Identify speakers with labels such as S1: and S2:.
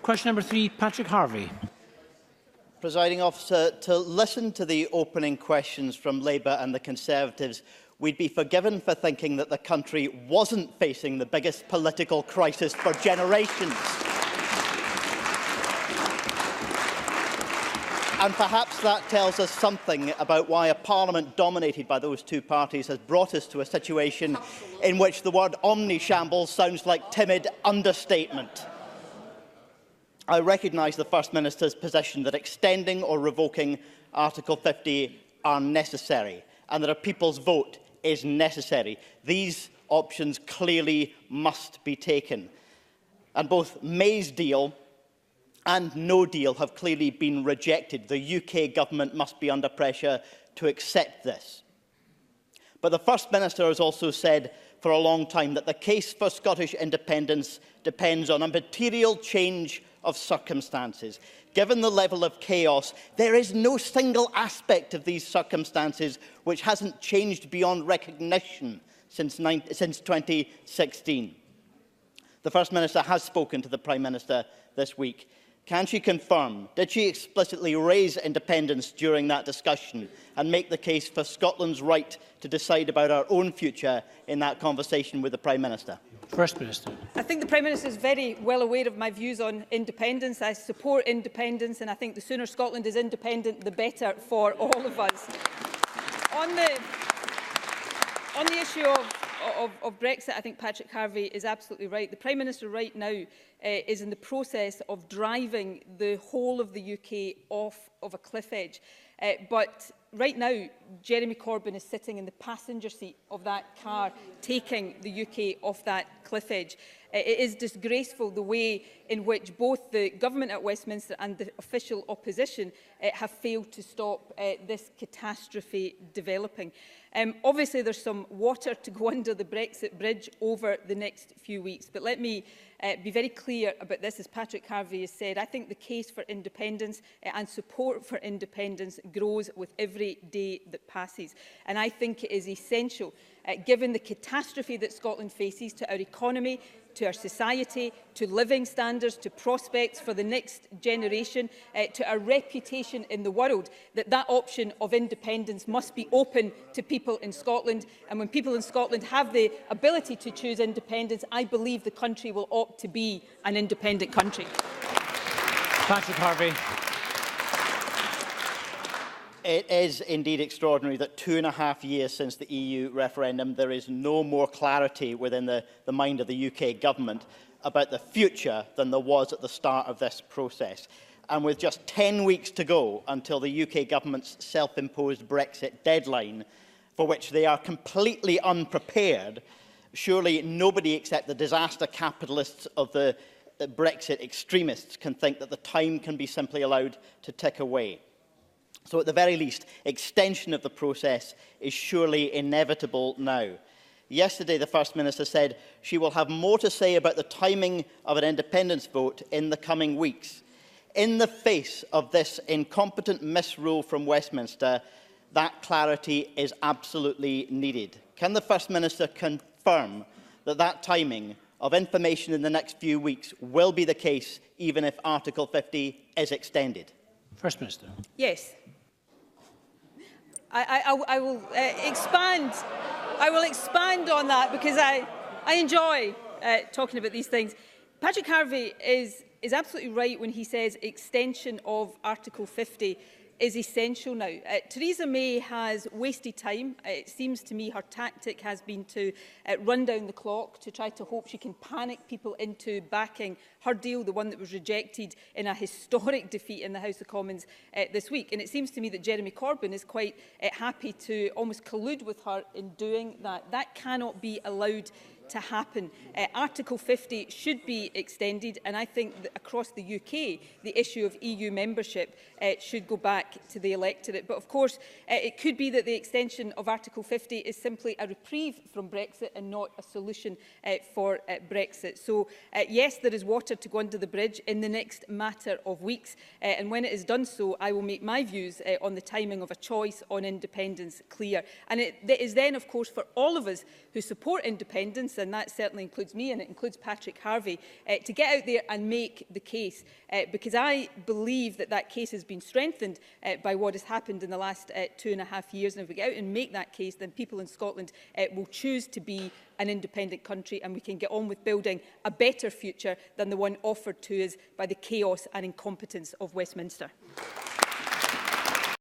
S1: Question number 3, Patrick Harvie.
S2: Presiding Officer, to listen to the opening questions from Labour and the Conservatives, we'd be forgiven for thinking that the country wasn't facing the biggest political crisis for generations. And perhaps that tells us something about why a parliament dominated by those two parties has brought us to a situation in which the word omnishambles sounds like timid understatement. I recognise the First Minister's position that extending or revoking Article 50 are necessary and that a people's vote is necessary. These options clearly must be taken. And both May's deal and no deal have clearly been rejected. The UK government must be under pressure to accept this. But the First Minister has also said for a long time that the case for Scottish independence depends on a material change of circumstances. Given the level of chaos, there is no single aspect of these circumstances which hasn't changed beyond recognition since 2016. The First Minister has spoken to the Prime Minister this week. Can she confirm, did she explicitly raise independence during that discussion and make the case for Scotland's right to decide about our own future in that conversation with the Prime Minister?
S1: First Minister.
S3: I think the Prime Minister is very well aware of my views on independence. I support independence, and I think the sooner Scotland is independent, the better for all of us. On the issue of Brexit, I think Patrick Harvie is absolutely right. The Prime Minister right now is in the process of driving the whole of the UK off of a cliff edge. But right now, Jeremy Corbyn is sitting in the passenger seat of that car, taking the UK off that cliff edge. It is disgraceful the way in which both the government at Westminster and the official opposition have failed to stop this catastrophe developing. Obviously, there's some water to go under the Brexit bridge over the next few weeks, but let me be very clear about this, as Patrick Harvie has said. I think the case for independence and support for independence grows with every day that passes. And I think it is essential, given the catastrophe that Scotland faces, to our economy, to our society, to living standards, to prospects for the next generation, to our reputation in the world, that that option of independence must be open to people in Scotland. And when people in Scotland have the ability to choose independence, I believe the country will opt to be an independent country.
S1: Patrick Harvie.
S2: It is indeed extraordinary that 2.5 years since the EU referendum, there is no more clarity within the mind of the UK government about the future than there was at the start of this process. And with just 10 weeks to go until the UK government's self-imposed Brexit deadline, for which they are completely unprepared, surely nobody except the disaster capitalists of the Brexit extremists can think that the time can be simply allowed to tick away. So at the very least, extension of the process is surely inevitable now. Yesterday, the First Minister said she will have more to say about the timing of an independence vote in the coming weeks. In the face of this incompetent misrule from Westminster, that clarity is absolutely needed. Can the First Minister confirm that that timing of information in the next few weeks will be the case, even if Article 50 is extended?
S1: First Minister.
S3: Yes. I will expand. I will expand on that because I enjoy talking about these things. Patrick Harvie is absolutely right when he says extension of Article 50 is essential now. Theresa May has wasted time. It seems to me her tactic has been to run down the clock to try to hope she can panic people into backing her deal, the one that was rejected in a historic defeat in the House of Commons this week. And it seems to me that Jeremy Corbyn is quite happy to almost collude with her in doing that. That cannot be allowed to happen. Article 50 should be extended, and I think that across the UK, the issue of EU membership should go back to the electorate. But of course, it could be that the extension of Article 50 is simply a reprieve from Brexit and not a solution for Brexit. So yes, there is water to go under the bridge in the next matter of weeks, and when it is done so, I will make my views on the timing of a choice on independence clear. And it is then, of course, for all of us who support independence and that certainly includes me and it includes Patrick Harvie, to get out there and make the case, because I believe that that case has been strengthened by what has happened in the last 2.5 years. And if we get out and make that case, then people in Scotland will choose to be an independent country, and we can get on with building a better future than the one offered to us by the chaos and incompetence of Westminster.